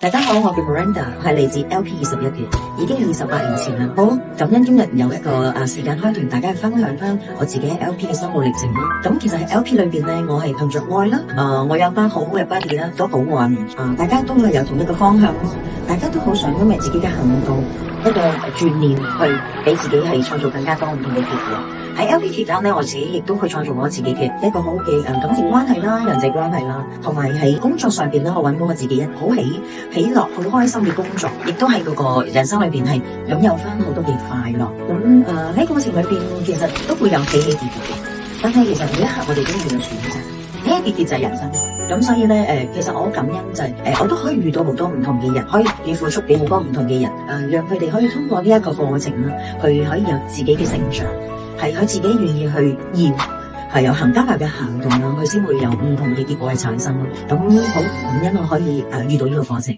大家好，我叫 Miranda，係嚟自 LP21嘅，已經係28年前啦。好感恩今日有一個時間可以同大家分享翻我自己喺 LP 嘅生活歷程啦。咁其實喺 LP 裏邊咧，我係憑着愛啦，我有班好嘅 buddy 啦，都好玩，大家都係有同一個方向咯，大家都好想因為自己嘅行動一個轉念去俾自己係創造更加多唔同嘅結果。喺 LP 期間咧，我自己亦都去創造我自己嘅一個好嘅感情關係啦、人際關係啦，同埋喺工作上邊咧，我揾到我自己一好喜樂、好開心嘅工作，亦都喺嗰個人生裏邊係擁有翻好多嘅快樂。咁喺過程裏邊，其實都會有起起跌跌嘅，但係其實每一刻我哋都會有選擇，起起跌跌就係人生。咁所以咧，其實我好感恩就係我都可以遇到好多唔同嘅人，可以付出俾好多唔同嘅人，讓佢哋可以通過呢一個過程啦，去可以有自己嘅成長。係佢自己願意去驗，係有行加埋嘅行動啦，佢先會有唔同嘅結果嘅產生咯。咁好感恩我可以遇到呢個課程。